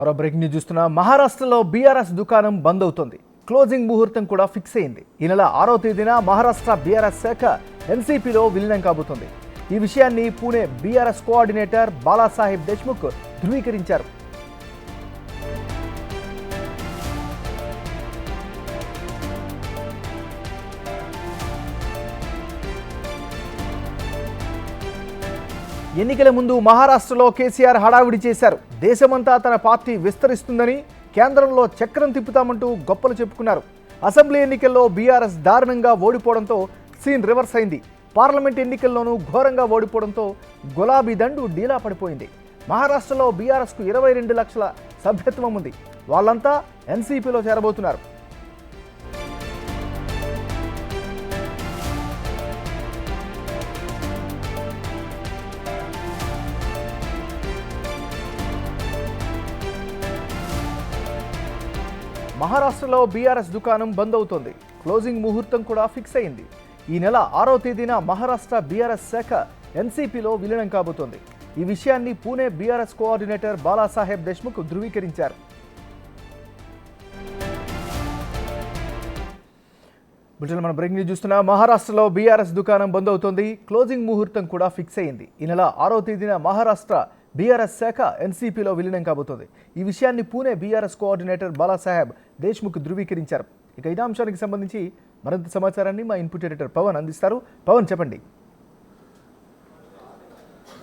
మరో breaking news చూస్తున్నా. మహారాష్ట్రలో బీఆర్ఎస్ దుకాణం బంద్ అవుతోంది. క్లోజింగ్ ముహూర్తం కూడా ఫిక్స్ అయింది. ఈ నెల 6వ తేదీన మహారాష్ట్ర బీఆర్ఎస్ శాఖ ఎన్సీపీలో విలీనం కాబోతోంది. ఈ విషయాన్ని పూణే బీఆర్ఎస్ కోఆర్డినేటర్ బాలాసాహెబ్ దేశ్ముఖ్ ధృవీకరించారు. ఎన్నికల ముందు మహారాష్ట్రలో కేసీఆర్ హడావిడి చేశారు. దేశమంతా తన పార్టీ విస్తరిస్తుందని, కేంద్రంలో చక్రం తిప్పుతామంటూ గొప్పలు చెప్పుకున్నారు. అసెంబ్లీ ఎన్నికల్లో బీఆర్ఎస్ దారుణంగా ఓడిపోవడంతో సీన్ రివర్స్ అయింది. పార్లమెంట్ ఎన్నికల్లోనూ ఘోరంగా ఓడిపోవడంతో గులాబీ దండు డీలా పడిపోయింది. మహారాష్ట్రలో బీఆర్ఎస్కు 22 లక్షల సభ్యత్వం ఉంది. వాళ్ళంతా ఎన్సీపీలో చేరబోతున్నారు. మహారాష్ట్రలో బీఆర్ఎస్ దుకాణం బంద్ అవుతోంది. క్లోజింగ్ ముహూర్తం కూడా ఫిక్స్ అయింది. ఈ నెల 6వ తేదీన మహారాష్ట్ర బీఆర్ఎస్ శాఖ ఎన్సీపీలో విలీనం కాబోతోంది. ఈ విషయాన్ని పూణే బీఆర్ఎస్ కోఆర్డినేటర్ బాలాసాహెబ్ దేశ్ముఖ్ ధృవీకరించారు. మనం బ్రేకింగ్ న్యూస్ చూస్తున్నా. మహారాష్ట్రలో బీఆర్ఎస్ దుకాణం బంద్ అవుతోంది. క్లోజింగ్ ముహూర్తం కూడా ఫిక్స్ అయింది. ఈ నెల 6వ తేదీన మహారాష్ట్ర బీఆర్ఎస్ శాఖ ఎన్సీపీలో విలీనం కాబోతోంది. ఈ విషయాన్ని పూణే బీఆర్ఎస్ కోఆర్డినేటర్ బాలాసాహెబ్ దేశ్ముఖ్ ధృవీకరించారు. ఇక ఇదే అంశానికి సంబంధించి మరింత సమాచారాన్ని మా ఇన్పుట్ ఎడిటర్ పవన్ అందిస్తారు. పవన్, చెప్పండి.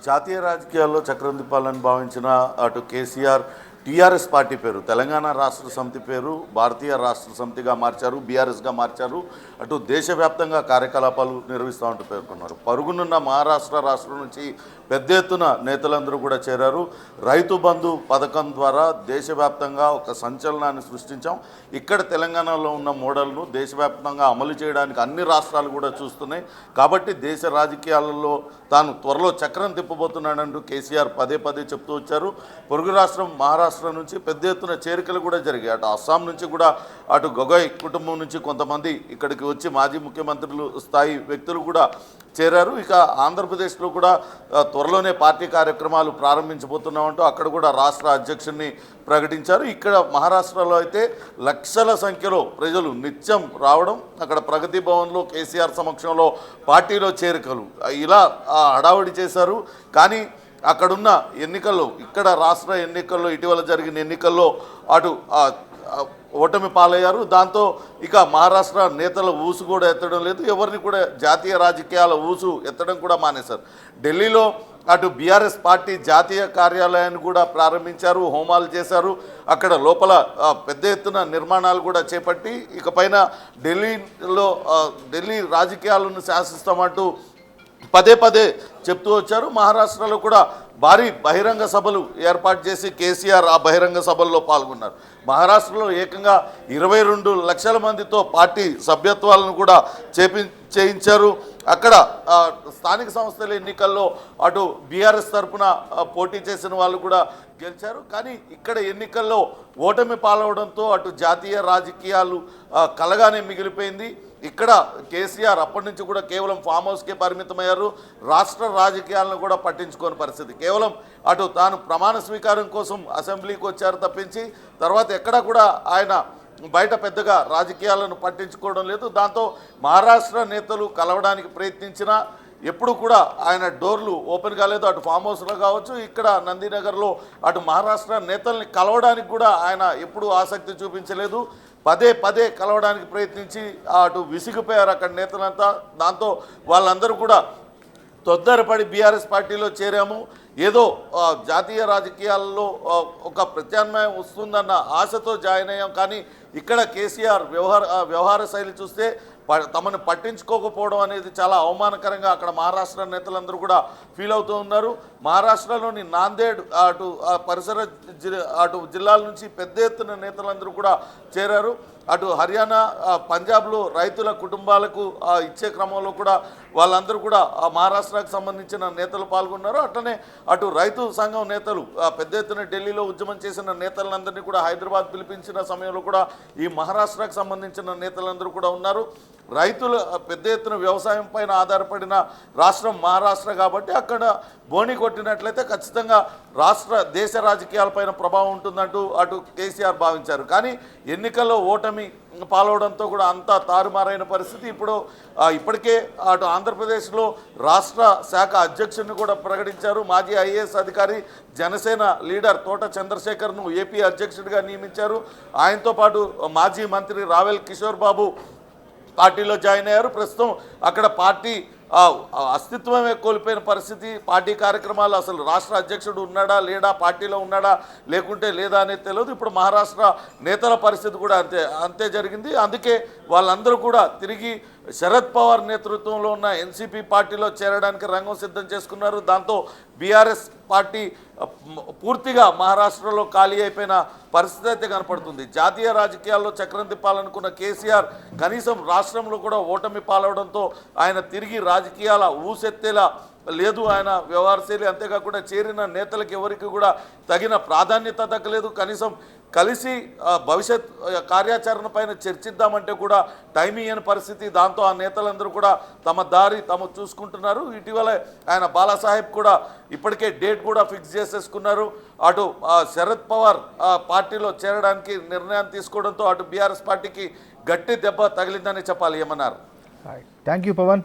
జాతీయ రాజకీయాల్లో చక్రం తిప్పాలని భావించిన అటు కేసీఆర్ టీఆర్ఎస్ పార్టీ పేరు తెలంగాణ రాష్ట్ర సమితి పేరు భారతీయ రాష్ట్ర సమితిగా మార్చారు, బీఆర్ఎస్గా మార్చారు. అటు దేశవ్యాప్తంగా కార్యకలాపాలు నిర్వహిస్తామంటూ పేర్కొన్నారు. పరుగునున్న మహారాష్ట్ర రాష్ట్రం నుంచి పెద్ద ఎత్తున నేతలందరూ కూడా చేరారు. రైతు బంధు పథకం ద్వారా దేశవ్యాప్తంగా ఒక సంచలనాన్ని సృష్టించాం. ఇక్కడ తెలంగాణలో ఉన్న మోడల్ను దేశవ్యాప్తంగా అమలు చేయడానికి అన్ని రాష్ట్రాలు కూడా చూస్తున్నాయి. కాబట్టి దేశ రాజకీయాలలో తాను త్వరలో చక్రం తిప్పబోతున్నాడంటూ కేసీఆర్ పదే పదే చెప్తూ వచ్చారు. పొరుగు రాష్ట్రం మహారాష్ట్ర నుంచి పెద్ద ఎత్తున చేరికలు కూడా జరిగాయి. అటు అస్సాం నుంచి కూడా అటు గొగోయ్ కుటుంబం నుంచి కొంతమంది ఇక్కడికి వచ్చి మాజీ ముఖ్యమంత్రులు స్థాయి వ్యక్తులు కూడా చేరారు. ఇక ఆంధ్రప్రదేశ్లో కూడా త్వరలోనే పార్టీ కార్యక్రమాలు ప్రారంభించబోతున్నామంటూ అక్కడ కూడా రాష్ట్ర అధ్యక్షుడిని ప్రకటించారు. ఇక్కడ మహారాష్ట్రలో అయితే లక్షల సంఖ్యలో ప్రజలు నిత్యం రావడం, అక్కడ ప్రగతి భవన్లో కేసీఆర్ సమక్షంలో పార్టీలో చేరికలు ఇలా హడావుడి చేశారు. కానీ అక్కడున్న ఎన్నికల్లో, ఇక్కడ రాష్ట్ర ఎన్నికల్లో, ఇటీవల జరిగిన ఎన్నికల్లో అటు ఓటమి పాలయ్యారు. దాంతో ఇక మహారాష్ట్ర నేతల ఊసు కూడా ఎత్తడం లేదు. ఎవరిని కూడా జాతీయ రాజకీయాల ఊసు ఎత్తడం కూడా మానేశారు. ఢిల్లీలో అటు బీఆర్ఎస్ పార్టీ జాతీయ కార్యాలయాన్ని కూడా ప్రారంభించారు, హోమాలు చేశారు. అక్కడ లోపల పెద్ద ఎత్తున నిర్మాణాలు కూడా చేపట్టి ఇకపైన ఢిల్లీ రాజకీయాలను శాసిస్తామంటూ పదే పదే చెప్తూ వచ్చారు. మహారాష్ట్రలో కూడా భారీ బహిరంగ సభలు ఏర్పాటు చేసి కేసీఆర్ ఆ బహిరంగ సభల్లో పాల్గొన్నారు. మహారాష్ట్రలో ఏకంగా 22 లక్షల మందితో పార్టీ సభ్యత్వాలను కూడా చేయించారు. అక్కడ స్థానిక సంస్థల ఎన్నికల్లో అటు బీఆర్ఎస్ తరఫున పోటీ చేసిన వాళ్ళు కూడా గెలిచారు. కానీ ఇక్కడ ఎన్నికల్లో ఓటమి పాలవడంతో అటు జాతీయ రాజకీయాలు కలగానే మిగిలిపోయింది. ఇక్కడ కేసీఆర్ అప్పటి నుంచి కూడా కేవలం ఫామ్ హౌస్కే పరిమితమయ్యారు. రాష్ట్ర రాజకీయాలను కూడా పట్టించుకోని పరిస్థితి. కేవలం అటు తాను ప్రమాణ స్వీకారం కోసం అసెంబ్లీకి వచ్చారు తప్పించి తర్వాత ఎక్కడా కూడా ఆయన బయట పెద్దగా రాజకీయాలను పట్టించుకోవడం లేదు. దాంతో మహారాష్ట్ర నేతలు కలవడానికి ప్రయత్నించినా ఎప్పుడు కూడా ఆయన డోర్లు ఓపెన్ కాలేదు. అటు ఫామ్ హౌస్లో కావచ్చు, ఇక్కడ నందినగర్లో అటు మహారాష్ట్ర నేతల్ని కలవడానికి కూడా ఆయన ఎప్పుడూ ఆసక్తి చూపించలేదు. పదే పదే కలవడానికి ప్రయత్నించి అటు విసిగిపోయారు అక్కడ నేతలంతా. దాంతో వాళ్ళందరూ కూడా తొందరపడి బీఆర్ఎస్ పార్టీలో చేరాము, ఏదో జాతీయ రాజకీయాల్లో ఒక ప్రత్యామ్నాయం వస్తుందన్న ఆశతో జాయిన్ అయ్యాం. కానీ ఇక్కడ కేసీఆర్ వ్యవహార శైలి చూస్తే తమను పట్టించుకోకపోవడం అనేది చాలా అవమానకరంగా అక్కడ మహారాష్ట్ర నేతలందరూ కూడా ఫీల్ అవుతూ ఉన్నారు. మహారాష్ట్రలోని నాందేడ్ అటు పరిసర జిల్లాల నుంచి పెద్ద ఎత్తున నేతలందరూ కూడా చేరారు. అటు హర్యానా, పంజాబ్లో రైతుల కుటుంబాలకు ఇచ్చే క్రమంలో కూడా వాళ్ళందరూ కూడా మహారాష్ట్రకు సంబంధించిన నేతలు పాల్గొన్నారు. అట్లనే అటు రైతు సంఘం నేతలు పెద్ద ఎత్తున ఢిల్లీలో ఉద్యమం చేసిన నేతలందరినీ కూడా హైదరాబాద్ పిలిపించిన సమయంలో కూడా ఈ మహారాష్ట్రకు సంబంధించిన నేతలందరూ కూడా ఉన్నారు. రైతులు పెద్ద ఎత్తున వ్యవసాయం పైన ఆధారపడిన రాష్ట్రం మహారాష్ట్ర కాబట్టి అక్కడ బోని కొట్టినట్లయితే ఖచ్చితంగా దేశ రాజకీయాలపైన ప్రభావం ఉంటుందంటూ అటు కేసీఆర్ భావించారు. కానీ ఎన్నికల్లో ఓటమి పాలవడంతో కూడా అంతా తారుమారైన పరిస్థితి. ఇప్పటికే అటు ఆంధ్రప్రదేశ్లో రాష్ట్ర శాఖ అధ్యక్షుడిని కూడా ప్రకటించారు. మాజీ ఐఏఎస్ అధికారి జనసేన లీడర్ తోట చంద్రశేఖర్ను ఏపీ అధ్యక్షుడిగా నియమించారు. ఆయనతో పాటు మాజీ మంత్రి రావెల్ కిషోర్ బాబు పార్టీలో జాయిన్ అయ్యారు. ప్రస్తుతం అక్కడ పార్టీ అస్తిత్వమే కోల్పోయిన పరిస్థితి. పార్టీ కార్యక్రమాలు అసలు రాష్ట్ర అధ్యక్షుడు ఉన్నాడా లేడా, పార్టీలో ఉన్నాడా లేకుంటే లేదా అనేది తెలియదు. ఇప్పుడు మహారాష్ట్ర నేతల పరిస్థితి కూడా అంతే జరిగింది. అందుకే వాళ్ళందరూ కూడా తిరిగి శరద్ పవార్ నేతృత్వంలో ఉన్న ఎన్సీపీ పార్టీలో చేరడానికి రంగం సిద్ధం చేసుకున్నారు. దాంతో బీఆర్ఎస్ పార్టీ పూర్తిగా మహారాష్ట్రలో ఖాళీ అయిపోయిన పరిస్థితి అయితే కనపడుతుంది. జాతీయ రాజకీయాల్లో చక్రం తిప్పాలనుకున్న కేసీఆర్ కనీసం రాష్ట్రంలో కూడా ఓటమి పాలవడంతో ఆయన తిరిగి రాజకీయాల ఊసెత్తేలా లేదు ఆయన వ్యవహారశైలి. అంతేకాకుండా చేరిన నేతలకు ఎవరికి కూడా తగిన ప్రాధాన్యత దక్కలేదు. కనీసం కలిసి భవిష్యత్ కార్యాచరణ పైన చర్చిద్దామంటే కూడా టైం ఇయ్యని పరిస్థితి. దాంతో ఆ నేతలందరూ కూడా తమ దారి తాము చూసుకుంటున్నారు. ఇటీవల ఆయన బాలాసాహెబ్ కూడా ఇప్పటికే డేట్ కూడా ఫిక్స్ చేసేసుకున్నారు. అటు శరద్ పవార్ పార్టీలో చేరడానికి నిర్ణయం తీసుకోవడంతో అటు బీఆర్ఎస్ పార్టీకి గట్టి దెబ్బ తగిలిందని చెప్పాలి. ఏమన్నారు? Thank you Pawan.